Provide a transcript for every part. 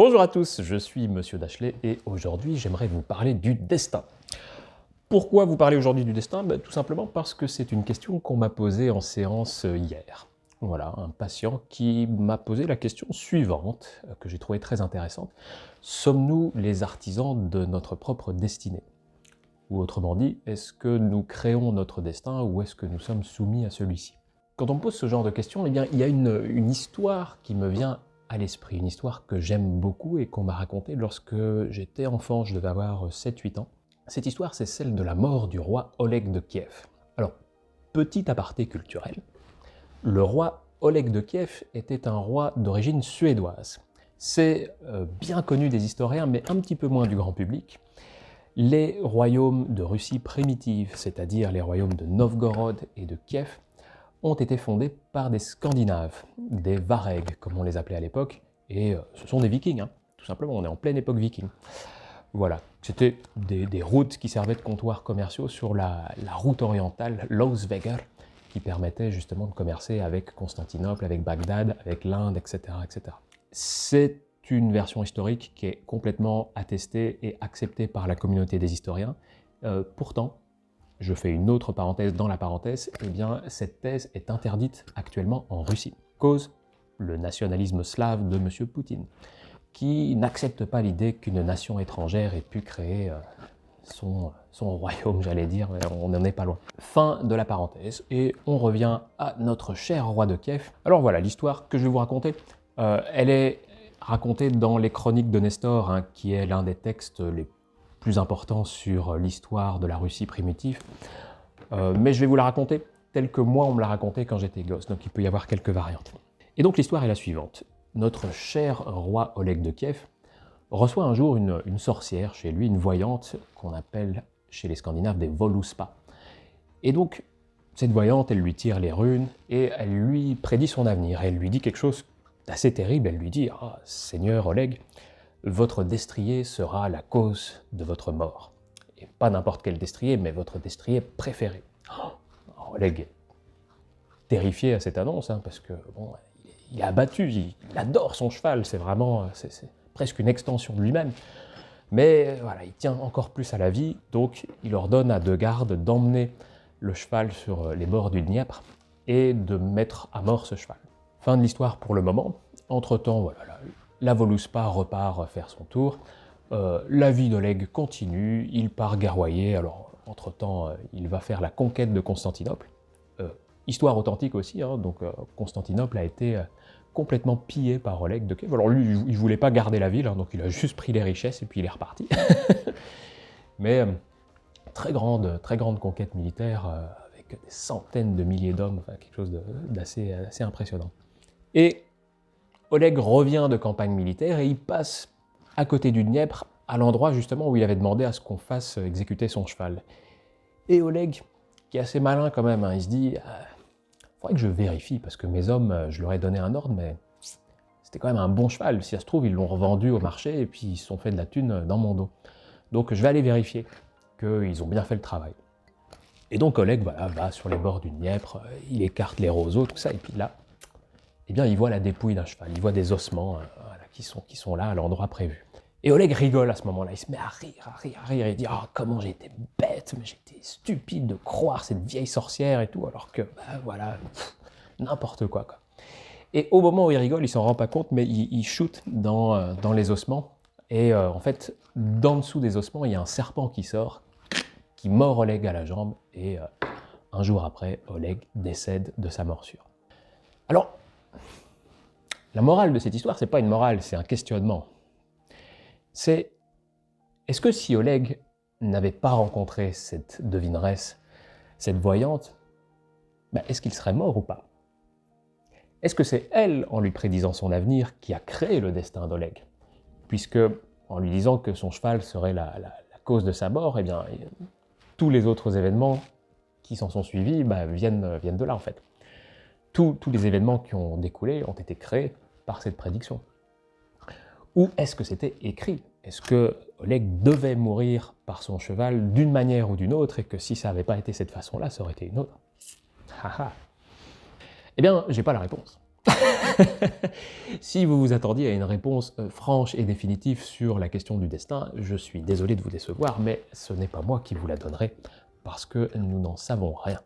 Bonjour à tous, je suis Monsieur Dachelet et aujourd'hui j'aimerais vous parler du destin. Pourquoi vous parler aujourd'hui du destin? Tout simplement parce que c'est une question qu'on m'a posée en séance hier. Voilà, un patient qui m'a posé la question suivante, que j'ai trouvée très intéressante. Sommes-nous les artisans de notre propre destinée? Ou autrement dit, est-ce que nous créons notre destin ou est-ce que nous sommes soumis à celui-ci? Quand on me pose ce genre de questions, eh bien, il y a une histoire qui me vient à l'esprit, une histoire que j'aime beaucoup et qu'on m'a racontée lorsque j'étais enfant, je devais avoir 7-8 ans. Cette histoire, c'est celle de la mort du roi Oleg de Kiev. Alors, petit aparté culturel, le roi Oleg de Kiev était un roi d'origine suédoise. C'est bien connu des historiens, mais un petit peu moins du grand public. Les royaumes de Russie primitive, c'est-à-dire les royaumes de Novgorod et de Kiev, ont été fondés par des Scandinaves, des Varegs, comme on les appelait à l'époque, et ce sont des Vikings, tout simplement, on est en pleine époque viking. Voilà, c'était des routes qui servaient de comptoirs commerciaux sur la route orientale, l'Ausweger, qui permettait justement de commercer avec Constantinople, avec Bagdad, avec l'Inde, etc., etc. C'est une version historique qui est complètement attestée et acceptée par la communauté des historiens. Pourtant, je fais une autre parenthèse dans la parenthèse, eh bien cette thèse est interdite actuellement en Russie. Cause le nationalisme slave de M. Poutine, qui n'accepte pas l'idée qu'une nation étrangère ait pu créer son royaume, j'allais dire, mais on n'en est pas loin. Fin de la parenthèse, et on revient à notre cher roi de Kiev. Alors voilà, l'histoire que je vais vous raconter, elle est racontée dans les Chroniques de Nestor, qui est l'un des textes les plus importants sur l'histoire de la Russie primitive. Mais je vais vous la raconter telle que moi on me l'a racontée quand j'étais gosse, donc il peut y avoir quelques variantes. Et donc l'histoire est la suivante. Notre cher roi Oleg de Kiev reçoit un jour une sorcière chez lui, une voyante qu'on appelle chez les Scandinaves des Voluspa. Et donc cette voyante, elle lui tire les runes et elle lui prédit son avenir. Elle lui dit quelque chose d'assez terrible, elle lui dit « Ah, Seigneur Oleg, votre destrier sera la cause de votre mort. Et pas n'importe quel destrier, mais votre destrier préféré. » Oleg est terrifié à cette annonce, parce que bon, il est abattu, il adore son cheval, c'est vraiment, c'est presque une extension de lui-même. Mais voilà, il tient encore plus à la vie, donc il ordonne à deux gardes d'emmener le cheval sur les bords du Dniepr et de mettre à mort ce cheval. Fin de l'histoire pour le moment. Entre-temps, voilà, la Voluspa repart faire son tour. La vie d'Oleg continue, il part guerroyer. Alors, entre-temps, il va faire la conquête de Constantinople. Histoire authentique aussi, donc Constantinople a été complètement pillée par Oleg de Kiev. Alors lui, il ne voulait pas garder la ville, donc il a juste pris les richesses et puis il est reparti. Mais très grande conquête militaire avec des centaines de milliers d'hommes, enfin, quelque chose d'assez impressionnant. Et Oleg revient de campagne militaire et il passe à côté du Dniepr, à l'endroit justement où il avait demandé à ce qu'on fasse exécuter son cheval. Et Oleg, qui est assez malin quand même, il se dit faudrait que je vérifie, parce que mes hommes, je leur ai donné un ordre, mais c'était quand même un bon cheval. Si ça se trouve, ils l'ont revendu au marché et puis ils se sont fait de la thune dans mon dos. Donc je vais aller vérifier qu'ils ont bien fait le travail. Et donc Oleg va sur les bords du Dniepr, il écarte les roseaux, tout ça, et puis là, eh bien, il voit la dépouille d'un cheval, il voit des ossements qui sont là à l'endroit prévu. Et Oleg rigole à ce moment-là, il se met à rire, il dit « Ah, comment j'ai été bête, mais j'ai été stupide de croire cette vieille sorcière et tout, alors que, voilà, n'importe quoi. » Et au moment où il rigole, il s'en rend pas compte, mais il shoot dans les ossements, et en fait, d'en dessous des ossements, il y a un serpent qui sort, qui mord Oleg à la jambe, et un jour après, Oleg décède de sa morsure. Alors, la morale de cette histoire, c'est pas une morale, c'est un questionnement. C'est, est-ce que si Oleg n'avait pas rencontré cette devineresse, cette voyante, est-ce qu'il serait mort ou pas? Est-ce que c'est elle, en lui prédisant son avenir, qui a créé le destin d'Oleg? Puisque, en lui disant que son cheval serait la cause de sa mort, eh bien, tous les autres événements qui s'en sont suivis viennent de là, en fait. Tous les événements qui ont découlé ont été créés par cette prédiction. Ou est-ce que c'était écrit? Est-ce que Oleg devait mourir par son cheval d'une manière ou d'une autre, et que si ça n'avait pas été cette façon-là, ça aurait été une autre? Eh bien, j'ai pas la réponse. Si vous vous attendiez à une réponse franche et définitive sur la question du destin, je suis désolé de vous décevoir, mais ce n'est pas moi qui vous la donnerai, parce que nous n'en savons rien.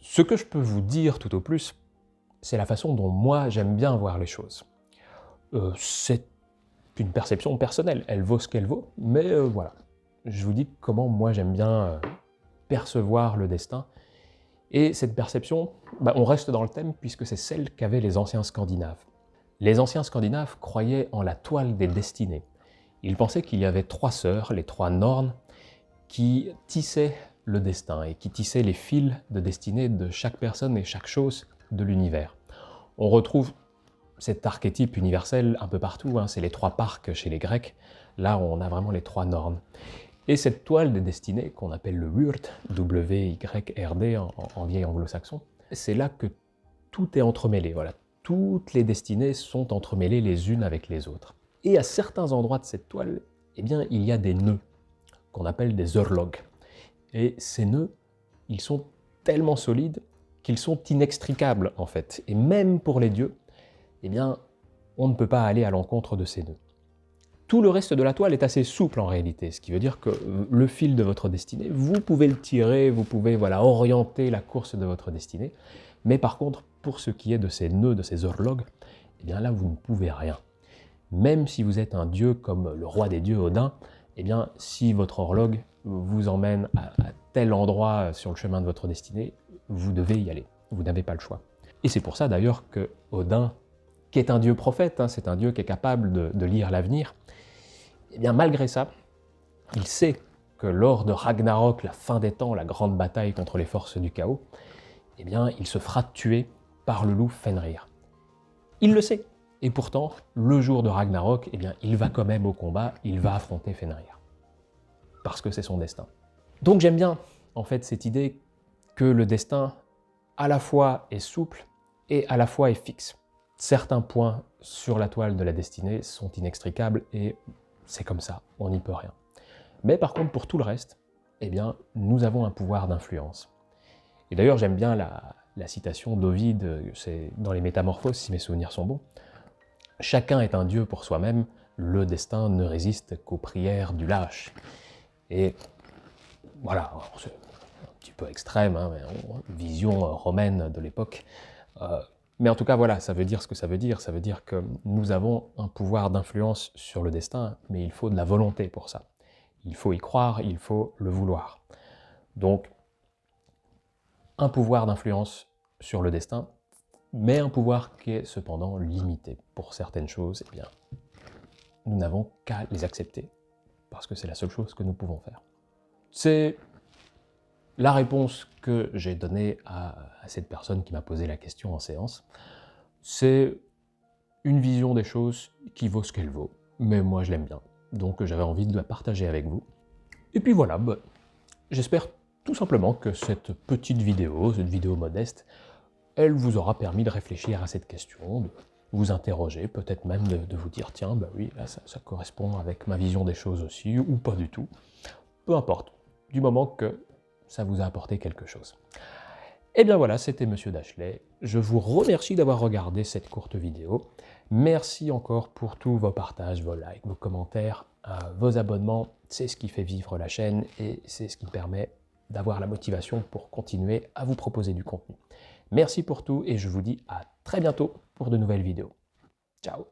Ce que je peux vous dire tout au plus, c'est la façon dont moi j'aime bien voir les choses. C'est une perception personnelle, elle vaut ce qu'elle vaut, mais voilà. Je vous dis comment moi j'aime bien percevoir le destin. Et cette perception, on reste dans le thème puisque c'est celle qu'avaient les anciens Scandinaves. Les anciens Scandinaves croyaient en la toile des destinées. Ils pensaient qu'il y avait 3 sœurs, les 3 Nornes, qui tissaient le destin et qui tissaient les fils de destinée de chaque personne et chaque chose de l'univers. On retrouve cet archétype universel un peu partout, hein, c'est les 3 parcs chez les Grecs, là on a vraiment les 3 Nornes. Et cette toile des destinées, qu'on appelle le Wyrd, W-Y-R-D en vieil anglo-saxon, c'est là que tout est entremêlé, voilà. Toutes les destinées sont entremêlées les unes avec les autres. Et à certains endroits de cette toile, eh bien, il y a des nœuds, qu'on appelle des örlog. Et ces nœuds, ils sont tellement solides qu'ils sont inextricables, en fait. Et même pour les dieux, eh bien, on ne peut pas aller à l'encontre de ces nœuds. Tout le reste de la toile est assez souple en réalité, ce qui veut dire que le fil de votre destinée, vous pouvez le tirer, vous pouvez orienter la course de votre destinée, mais par contre, pour ce qui est de ces nœuds, de ces örlogs, eh bien là, vous ne pouvez rien. Même si vous êtes un dieu comme le roi des dieux Odin, eh bien, si votre horloge vous emmène à tel endroit sur le chemin de votre destinée, vous devez y aller, vous n'avez pas le choix. Et c'est pour ça d'ailleurs que Odin, qui est un dieu prophète, hein, c'est un dieu qui est capable de lire l'avenir, et bien malgré ça, il sait que lors de Ragnarok, la fin des temps, la grande bataille contre les forces du chaos, eh bien il se fera tuer par le loup Fenrir. Il le sait, et pourtant, le jour de Ragnarok, eh bien il va quand même au combat, il va affronter Fenrir. Parce que c'est son destin. Donc j'aime bien, en fait, cette idée que le destin, à la fois est souple et à la fois est fixe. Certains points sur la toile de la destinée sont inextricables et c'est comme ça, on n'y peut rien. Mais par contre, pour tout le reste, eh bien, nous avons un pouvoir d'influence. Et d'ailleurs, j'aime bien la citation d'Ovide, c'est dans les Métamorphoses, si mes souvenirs sont bons. « Chacun est un dieu pour soi-même, le destin ne résiste qu'aux prières du lâche. » Et voilà, c'est un petit peu extrême, hein, vision romaine de l'époque. Mais en tout cas, voilà, ça veut dire ce que ça veut dire. Ça veut dire que nous avons un pouvoir d'influence sur le destin, mais il faut de la volonté pour ça. Il faut y croire, il faut le vouloir. Donc, un pouvoir d'influence sur le destin, mais un pouvoir qui est cependant limité. Pour certaines choses, eh bien, nous n'avons qu'à les accepter, parce que c'est la seule chose que nous pouvons faire. C'est la réponse que j'ai donnée à cette personne qui m'a posé la question en séance. C'est une vision des choses qui vaut ce qu'elle vaut, mais moi je l'aime bien, donc j'avais envie de la partager avec vous. Et puis voilà, j'espère tout simplement que cette petite vidéo, cette vidéo modeste, elle vous aura permis de réfléchir à cette question, de vous interroger, peut-être même de vous dire « Tiens, oui, là ça correspond avec ma vision des choses aussi, ou pas du tout. » Peu importe, du moment que ça vous a apporté quelque chose. Et bien voilà, c'était Monsieur Dashlet. Je vous remercie d'avoir regardé cette courte vidéo. Merci encore pour tous vos partages, vos likes, vos commentaires, vos abonnements. C'est ce qui fait vivre la chaîne et c'est ce qui permet d'avoir la motivation pour continuer à vous proposer du contenu. Merci pour tout et je vous dis à très bientôt pour de nouvelles vidéos. Ciao!